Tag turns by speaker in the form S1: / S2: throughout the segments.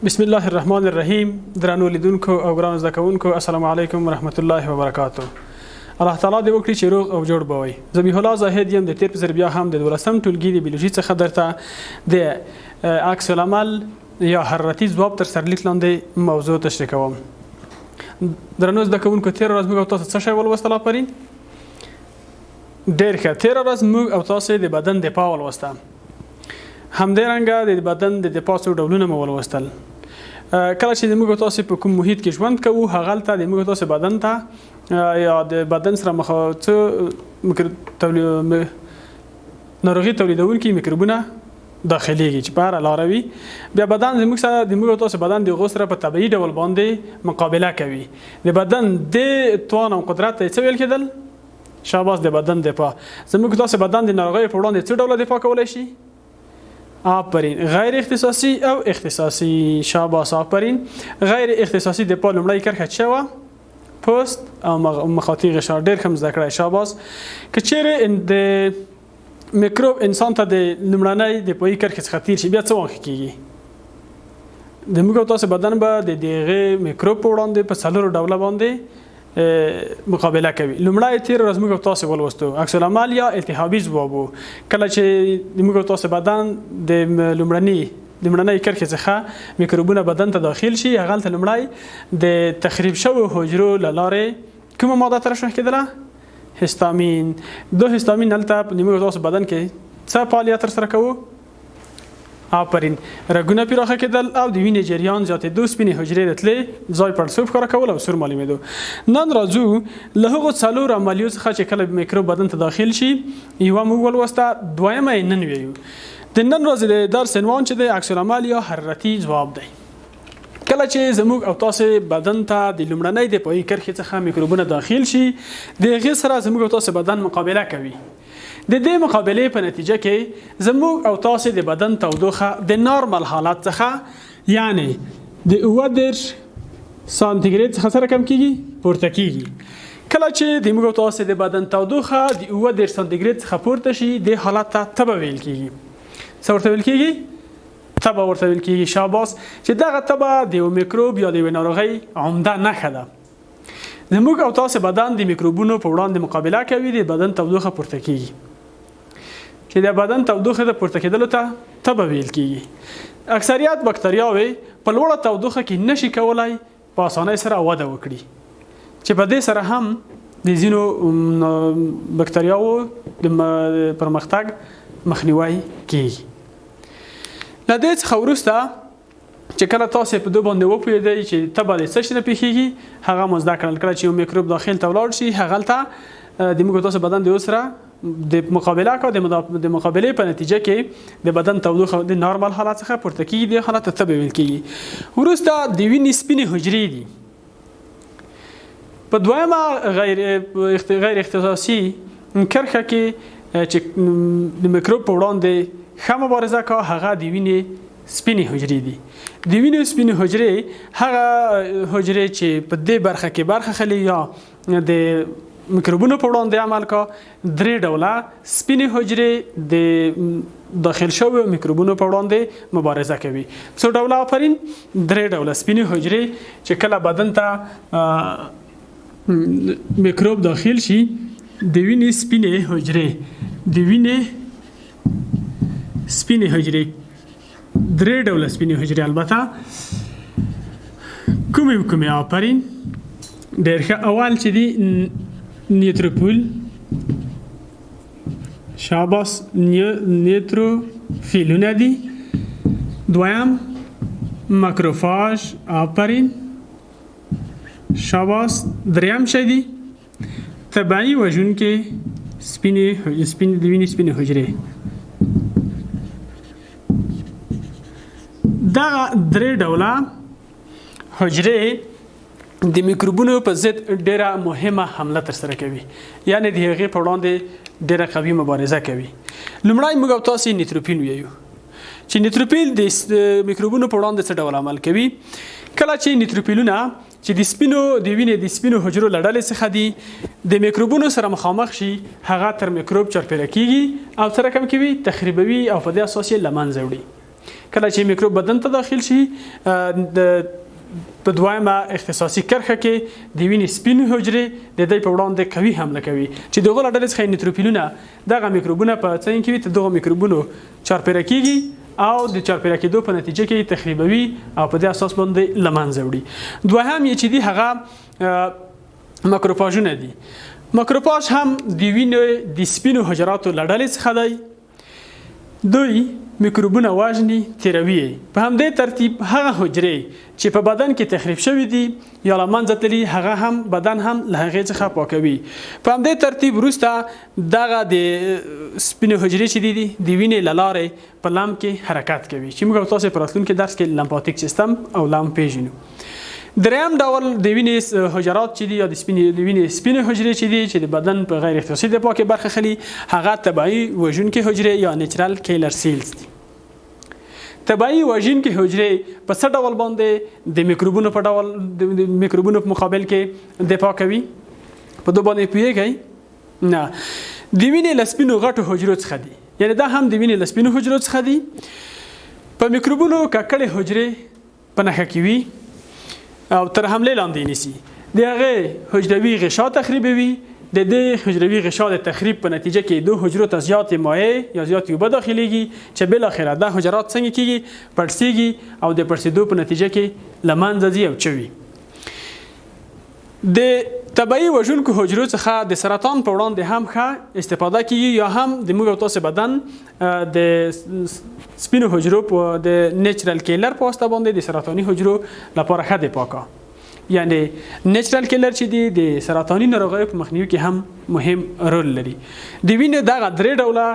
S1: بسم الله الرحمن الرحیم. درنو لیدونکو او ګرانو زده کوونکو السلام علیکم ورحمت الله وبرکاتو. الله تعالی دې وکړي چې روغ او جوړ بوي. ذبیح الله زاهد یم د تیر په بیا هم د 12م ټولګي د بیولوژي څخه درته د عکس العمل یا حرارتي ځواب تر سرلیک لاندې موضوع تشریح کوم. درنو زده کوونکو تیر ورځ موږ تاسو څه شی ولوستل پرین؟ ډېر ښه. تیر ورځ موږ او تاسو د بدن دفاع ولوسته. همدارنګه د بدن د دفاع څو ډولونه مو ولوستل. کله چې موږ تاسو په کوم محیط کې ژوند کوو هغه ته د موږ تاسو بدن ته یا د بدن سره مخ ناروغي تولیدونکي میکروبونه داخليږي چې په هر لاره وي. بیا بدن زموږ سره د موږ تاسو بدن د غوسره په طبيعي ډول باندې مقابله کوي. د بدن د توان او قدرت ته څه ویل کېدل؟ شاباس د بدن دفاع. زموږ تاسو بدن د ناروغي په وړاندې څه ډول دفاع کولای شي؟ آفرین. غیر اختصاصي او اختصاصي. شاباس آفرین. غیر اختصاصي د په لومړی کرښه شوه پوست او مخاطي غشا. ډېر ښه زده کړئ. شاباس. که چیرې د میکروب انسان ته د لومړنۍ د پوهې کرښې څخه تیر شي بیا څه واقع کیږي؟ د موږ تاسو بدن به د دغه میکروب په وړاندې په څلورو ډوله باندې مقابله کوي. لومړی تیر ورځ موږ تاسو ولوستو عکس العمل یا التهابي ځواب. کله چې موږ تاسو بدن د لومړنۍ کرښې څخه میکروبونه بدن ته داخل شي هغه ته لومړی د تخریب شوو حجرو له لارې کومه ماده ترشح کېدله؟ هستامین. دو هستامین هلته په موږ تاسو بدن کې څه فعالیت ترسره کوو؟ آفرین. رګونه پراخه کېدل او د وینې جریان زیاتېدو، سپینې حجرې راتلې، ځای پړسوب ښکاره کول او سور معلومېدو. نن راځو له هغو څلورو عملیو څخه چې کله میکروب بدن ته داخل شي یوه موږ ولوسته، دویمه یې نن ویو. د نن ورځې د درس عنوان چې دی عکس العمل یا حرارتي ځواب دی. کله چې زموږ او تاسو بدن ته د لومړنۍ د پوهې کرښې څخه میکروبونه داخل شي د هغې سره زموږ او تاسو بدن مقابله کوي. د دې مقابلې په نتیجه کې زموږ او تاسو د بدن تودوخه د نارمل حالت څخه یعنی د 29 سانتیګریډ څخه سره کم کیږي، پورته کیږي. کله چې د موږ او تاسو د بدن تودوخه د 29 سانتیګریډ څخه پورته شي د حالت ته تبه ویل کیږي. څه ورته ویل کیږي؟ تبه ورته ویل کیږي. شاباس. چې دغه تبه د یو میکروب یا د یوې ناروغۍ عمده نښه ده. زموږ او تاسو بدن د میکروبونو په وړاندې مقابله کوي، د بدن تودوخه پورته کیږي. چې د بدن تودوخه د پورته کېدلو ته تبه ویل کیږي. اکثریت بکتریاوې په لوړه تودوخه کې نشي کولای په اسانۍ سره وده وکړي، چې په دې سره هم د ځینو بکتریاوو د پرمختګ مخنیوي کیږي. له دې څخه وروسته چې کله تاسو په دوه باندې وپوهیږئ چې تبه د څه شي نه پیښیږي هغه مو زده کړل. کله چې یو میکروب داخل ته ولاړ شي هغه ته د موږ تاسو بدن د سره د مقابله کو د مقابلې په نتیجه کې د بدن تودوخه د نارمل حالت څخه پورته کیږي، د حالت ته تبه ویل کیږي. وروسته د وینې سپینې حجرې دي. په دویمه غیر اختصاصي کرښه کې چې د میکروب په وړاندې ښه مبارزه کوي هغه د وینې سپینې حجرې دي. د وینې سپینې حجرې هغه حجرې چې په دې برخه کې برخه خلي یا د میکروبونو په وړاندې عمل کا. درې ډوله سپینې حجرې د داخل شویو میکروبونو په وړاندې مبارزه کوي. څو ډوله؟ آفرین. درې ډوله سپینې حجرې چې کله بدن ته میکروب داخل شي د وینې سپینې حجرې درې ډوله سپینې حجرې البته کومې؟ آفرین. ډېر ښه. اول چې دی نیتروفیل. شاباس. نیتروفیلونه دي. دویم ماکروفاج. آفرین. شاباس. دریم شی دی طبیعي وژونکي د وینې سپینې حجرې. دغه درې ډوله حجرې د میکروبونو په ضد ډیره مهمه حمله ترسره کوي، یعنی د هغې په وړاندې ډیره قوي مبارزه کوي. لومړی موږ او تاسې نیتروفیل ویو چې نیتروفیل د میکروبونو په وړاندې څه ډول عمل کوي. کله چې نیتروفیلونه چې د وینې د سپینو حجرو له ډلې څخه دي د میکروبونو سره مخامخ شي هغه تر میکروب چاپیره کیږي او څه رقم کوي؟ تخریبوي او په دې اساس یې له منځه وړي. کله چې میکروب بدن ته داخل شي په دویمه اختصاصي کرښه کې د وینې سپین حجرې د دې په وړاندې قوي حمله کوي چې دغه ډلې څخه نیوتروفیلونه دغه میکروبونه په څنګه کې وي ته دغه میکروبونو چارپیره کیږي او د چارپیره کېدو په نتیجه کې تخریبوي او په دې اساس باندې له منځه وړي. دوهم یې چې دی هغه ماکروفاژونه دي. ماکروفاژ هم د وینې د سپینو حجراتو له ډلې څخه دی. دوی میکروبونه وژني تیروي. په همدې ترتیب هغه حجرې چې په بدن کې تخریب شوي دي یا له منځه تللي هغه هم بدن هم له هغې څخه پاکوي. په همدې ترتیب وروسته دغه د سپینو حجرې چې دي د وینې له لارې په لمف کې حرکت کوي چې موږ تاسو په راتلونکي درس کې لمفاتیک سیستم او لمف پیژنو. دریم ډول د وینې حجرات چې دي یا د وینې سپینې حجرې چې دي چې د بدن په غیر اختصاصي دفاع کې برخه اخلي هغه طبیعي وژونکي حجرې یا نیچرل کیلر سیلز دي. طبیعي وژونکي حجرې په څه ډول باندې د میکروبونو په ډول د میکروبونو په مقابل کې دفاع کوي؟ په دوه باندې پوهیږئ؟ نه، د وینې له سپینو غټو حجرو څخه دي. یعنې دا هم د وینې له سپینو حجرو څخه دي. په میکروبونو ککړې حجرې په نښه کې وي او تر حملې لاندې نیسي. د هغې حجروي غشا تخریبوي. د دې حجروي غشا د تخریب په نتیجه کې دو حجرو ته زیاتې مایع یا زیاتې اوبه داخلیږي چې بالاخره دا حجرات څنګه کیږي؟ پړسیږي او د پړسېدو په نتیجه کې له منځه ځي او چوي. د طبیعي وژونکو حجرو څخه د سرطان په وړاندې هم ښه استفاده کیږي یا هم د موږ او تاسو بدن د سپینو حجرو په د نیچرل کیلر په واسطه باندې د سرطاني حجرو لپاره ښه دفاع کوي. یعنی نیچرل کیلر چې دی د سرطاني ناروغیو په مخنیوي کې هم مهم رول لري. د وینې دغه درې ډوله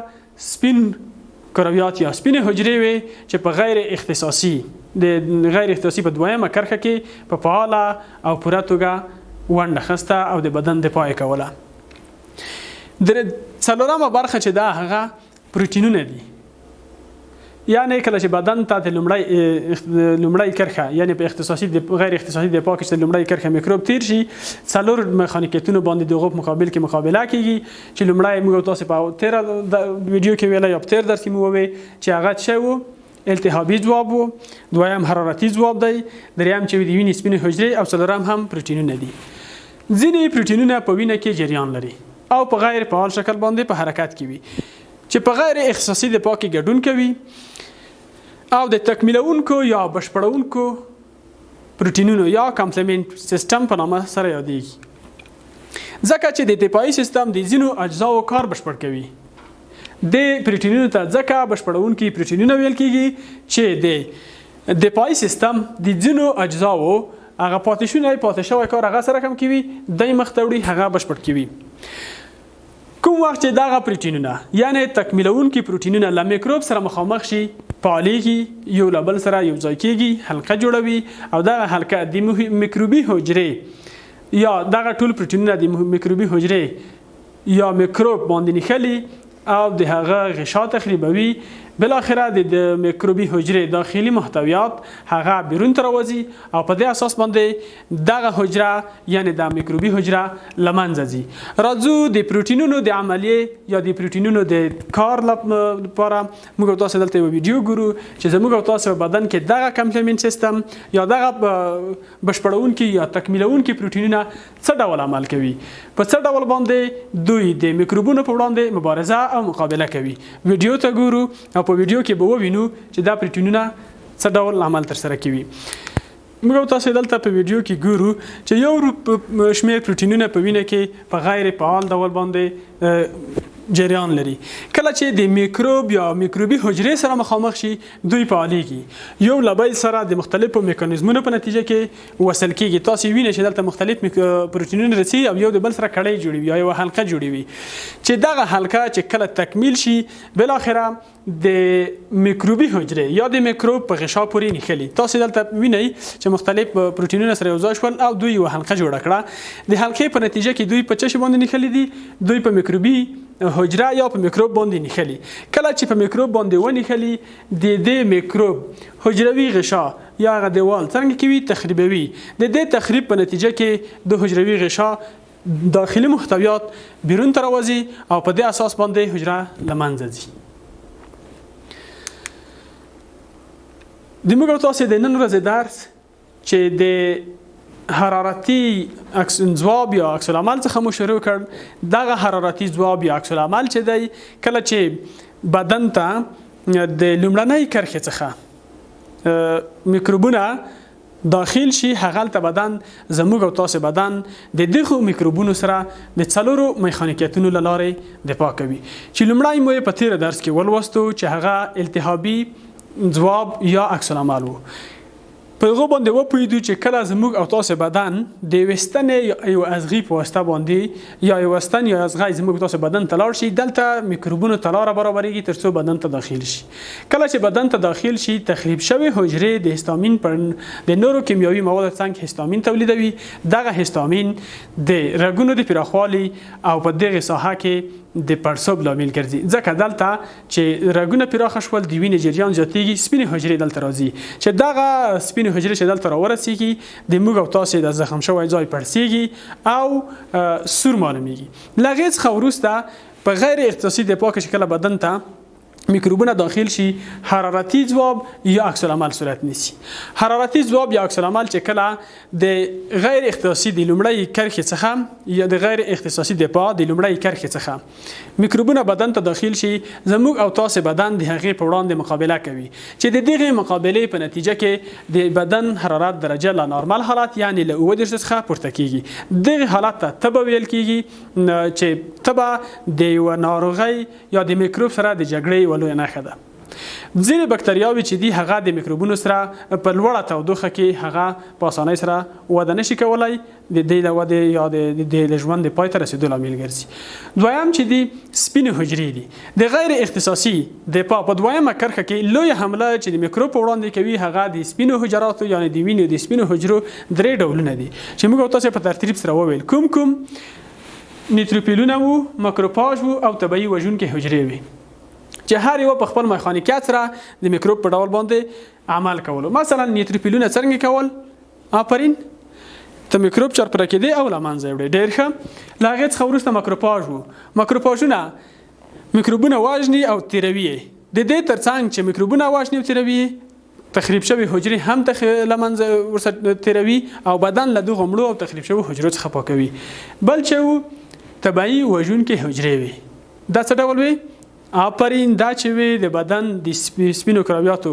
S1: سپین کرویات یا سپینې حجرې وي چې په غیر اختصاصي په دویمه کرښه کې په فعاله او پوره توګه ونډه اخیسته او د بدن دفاع یې کوله. څلورمه برخه چې دا هغه پروټینونه دي. یعنی کله چې بدن ته د لومړی کرښه یعنی په غیر اختصاصي دفاع کې چې لومړی کرښه میکروب تیر شي څلور میخانیکیتونو باندې د هغو په مقابل کې مقابله کیږي چې لومړی موږ تاسو په تیر ویډیو کې ویله یا په تیر درس کې مو ووی چې هغه څه وو؟ التهابي ځواب وو. دویم حرارتي ځواب دی. دریم چې د وینې سپینې حجرې او څلورم هم پروټینونه دي. ځینې پروټینونه په وینه کې جریان لري او په غیر فعال شکل باندې په حرکت کې وي چې په غیر اختصاصي دفاع کې ګډون کوي او د تکمیلونکو یا بشپړونکو پروټینونو یا کمپلیمنت سیستم په نامه سره یادېږي. ځکه چې د دفاعي سیستم د ځینو اجزاو کار بشپړ کوي. د پروټینونو ته ځکه بشپړونکي پروټینونه ویل کیږي چې د دفاعي سیستم د ځینو اجزاو هغه پاتې شوی کار هغه سره کم کوي دی مخ ته وړي هغه بشپړ کوي. کوم وخت چې دغه پروټینونه یعنی تکمیلونکي پروټینونه له میکروب سره مخامخ شي فعالیږي یو له بل سره یو ځای کیږي حلقه جوړوي او دغه حلقه د میکروبي حجرې یا دغه ټول پروټینونه د میکروبي حجرې یا میکروب باندې نښلي او د هغه غشا تخریبوي. بالاخره د میکروبي حجرې داخلي محتویات هغه بیرون ته راوځي او په دې اساس باندې دغه حجره یعنی د میکروبي حجره له منځه ځي. راځو د پروټینونو د عملیې یا د پروټینونو د کار لپاره موږ تاسو دلته یو ویډیو ګورو چې زموږ تاسو بدن کې دغه کمپلیمنت سیستم یا دغه بشپړونکي یا تکمیلونکي پروټینونه څه ډول عمل کوي، په څه ډول باندې دوی د میکروبونو په وړاندې مبارزه او مقابله کوي. ویډیو ته ګورو او په ویډیو کې به ووینو چې دا پروټینونه څه ډول عمل ترسره کوي. موږ تاسو دلته په ویډیو کې ګورو چې یو شمېر پروټینونه په وینه کې په غیر فعال ډول باندې جریان لري. کله چې د میکروب یا میکروبي حجرې سره مخامخ شي دوی فعالیږي، یو له بل سره د مختلفو میکانیزمونو په نتیجه کې وصل کیږي. تاسو وینئ چې دلته مختلف پروټینونه رسي او یو د بل سره کړۍ جوړوي یا یو حلقه جوړوي چې دغه حلقه چې کله تکمیل شي بالاخره د میکروبي حجرې یا د میکروب په غشا پورې نښلي. تاسو دلته وینئ چې مختلف پروټینونه سره یوځای شول او دوی یو حلقه جوړه کړه. د حلقې په نتیجه کې دوی په څه شي باندې نښلي دي؟ دوی په میکروبي حجره یا په میکروب باندې نښلي. کله چې په میکروب باندې ونښلي د دې میکروب حجروي غشا یا هغه دیوال څنګه کوي؟ تخریبوي. د دې تخریب په نتیجه کې د حجروي غشا داخلي محتویات بیرون ته راوځي او په دې اساس باندې حجره له منځه ځي. د موږ او تاسو د نن ورځې درس چې د حرارتي ځواب یا عکس العمل څخه مو شروع کړ. دغه حرارتي ځواب یا عکس العمل چې دی کله چې بدن ته د لومړنۍ کرښې څخه میکروبونه داخل شي، هغلته بدن زموږ او تاسو بدن د دغو میکروبونو سره د څلورو میخانیکیتونو له لارې دفاع کوي چې لومړی مو په تیر درس کې ولوستو چې هغه التهابي ځواب یا عکس العمل وو. په هغه باندې وپوهیدو چې کله زموږ او تاسو بدن د وستنې یو ازغي په واسطه باندې یا یو وستن یا ازغی زموږ تاسو بدن ته لاړ شي، دلته میکروبونو ته لاره برابرېږي تر څو بدن ته داخل شي. کله چې بدن ته داخل شي، تخریب شوی حجرې د هستامین پر د نورو کیمیاوي موادو څنګه هستامین تولیدوي. دغه هستامین د رګونو د پراخوالي او په دغه ساحه کې د پړسوب لامل ګرځي، ځکه دلته چې رګونه پراخه شول د وینې جریان زیاتېږي، سپینې حجرې دلته راځي چې دغه سپینې حجرې چې دلته راورسېږي د موږ او تاسو د زخم شوی ځای پړسېږي او سور معلومیږي. له هغې څخه وروسته په غیر اختصاصي دفاع کې چې کله بدن ته میکروبونه داخل شي، حرارتي ځواب یا عکس العمل صورت نیسي. حرارتي ځواب یا عکس العمل چې کله د غیر اختصاصي د لومړۍ کرښې څخه یا د غیر اختصاصي دفاع د لومړۍ کرښې څخه میکروبونه بدن ته داخل شي، زموږ او تاسو بدن د هغې په وړاندې مقابله کوي چې د دغې مقابلې په نتیجه کې د بدن حرارت درجه له نارمل حالت یعنی له 37 څخه پورته کیږي. دغه حالت ته تبه ویل کیږي چې تبه د یو ناروغۍ یا د میکروب سره د جګړې لویه نښه ده. ځینې بکتریاوې چې دي هغه د میکروبونو سره په لوړه تودوخه کې هغه په اسانۍ سره وده نشي کولی، د دې د ودې یا د ژوند د پای ته رسېدو لامل ګرځي. دویم چې دي سپینې حجرې دي. د غیر اختصاصي دفاع په دویمه کرښه کې لویه حمله چې د میکروب په وړاندې کوي هغه د سپینو حجراتو یعنې د وینې د سپینو حجرو 3 ډولونه دي چې موږ او تاسو په ترتیب سره وویل. کوم نیتروفیلونه وو، ماکروفاژ وو او طبیعي وژونکي حجرې وي چې هر یو په خپل میخانیکیت سره د میکروب په ډول باندې عمل کولو. مثلا نیتروفیلونه څنګه کول؟ آفرین، ته میکروب چرپره کېدی او له منځه وړې. ډېر ښه. له هغې څخه وروسته ماکروفاژ وو. ماکروفاژونه میکروبونه وژني او تیروي. د دې ترڅنګ چې میکروبونه وژني او تیروي، تخریب شوی حجرې هم له منځه ورسره تیروي او بدن له دغو مړو او تخریب شوي حجرو څخه پاکوي. بل چې وو طبیعي وژونکي حجرې وي. دا څه ډول وي؟ آفرین، دا چې وي د بدن د سپینو کرویاتو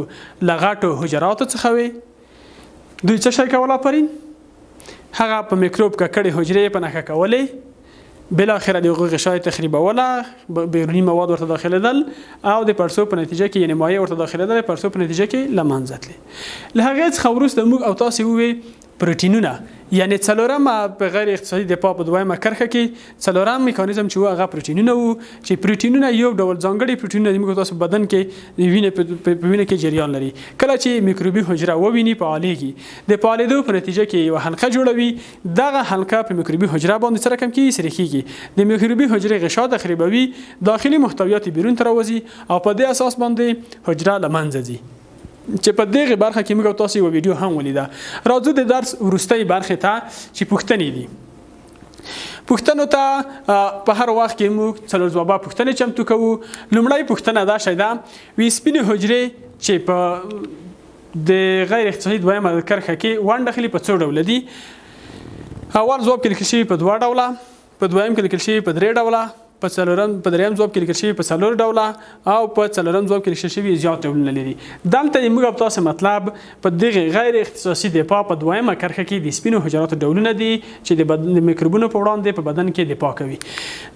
S1: له غټو حجراتو څخه وي. دوی څه شی کول؟ آفرین، هغه په میکروب ککړې حجرې په نښه کولې، بالاخره د هغوی غشای تخریبوله، بیروني مواد ورته داخلېدل او د پړسوب په نتیجه کې یعنې مایع ورته داخلېدل، د پړسوب په نتیجه کې له منځه تلې. له هغې څخه وروسته موږ او تاسې ووی پروټینونه، یعنی څلورمه په غیر اقتصادي دفاع په دویمه کرښه کې څلورم میکانیزم چې و هغه پروټینونه وو چې پروټینونه یو ډول ځانګړي پروټینونه دي موږ تاسو بدن کې د وینې کې جریان لري. کله چې میکروبي حجره وویني فعالېږي، د فعالېدو په نتیجه کې یوه حلقه جوړوي. دغه حلقه په میکروبي حجره باندې سره کم کېږي، سره کېږي، د میکروبي حجرې غشا تخریبوي، داخلي محتویات بیرون ته راوځي او په دې اساس باندې حجره له منځه ځي چې په دغه برخه کې موږ تاسو یو ویډیو هم ولیده. راځو د درس وروستۍ برخې ته چې پوښتنې دي. پوښتنو ته په هر وخت کې موږ څلور ځوابه پوښتنې چمتو کوو. لومړی پوښتنه دا شی ده وي سپینې حجرې چې په د غیر اختصاصي دویمه کرښه کې ونډه اخلي په څو ډوله دي. اول ځواب کې لیکل شوي په 2 ډوله، په دویم کې لیکل شوي په 3 ډوله، په دریم ځواب کې لیکل شوي په 4 ډوله او په څلورم ځواب کې لیکل شوي زیات ډولونه لري. دلته د موږ او تاسو مطلب په دغه غیر اختصاصي دفاع په دویمه کرښه کې د سپینو حجراتو ډولونه دي چې د میکروبونو په وړاندې په بدن کې دفاع کوي.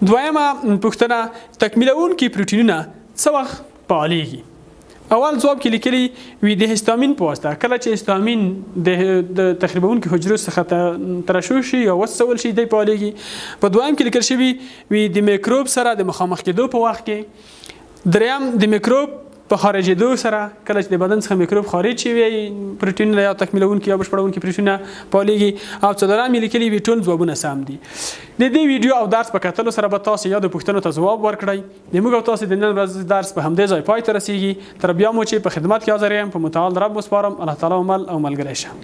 S1: دویمه پوښتنه تکمیلونکي پروټینونه څه وخت فعالېږي؟ اول ځواب کې لیکلي وي د هستامین په واسطه. کله چې هستامین د تخریبونکو حجرو څخه ترشح شي یا وسول شي دی فعالېږي. په دویم کې لیکل شوي وي د میکروب سره د مخامخ کېدو په وخت کې. دریم د میکروب په خارجېدو سره، کله چې د بدن څخه میکروب خارج شي پروټینونه یا تکمیلونکي یا بشپړونکي پروټینونه فعالېږي. او څلورم یې لیکلي وي ټول ځوابونه سم دي. د دې ویډیو او درس په کتلو سره به تاسو یادو پوښتنو ته ځواب ورکړئ. د موږ او تاسو د نن ورځې درس په همدې ځای پای ته رسیږي. تر بیا مو چې په خدمت کې حاضر یم، په متعال رب وسپارم. الله تعالی مل او ملګری شه.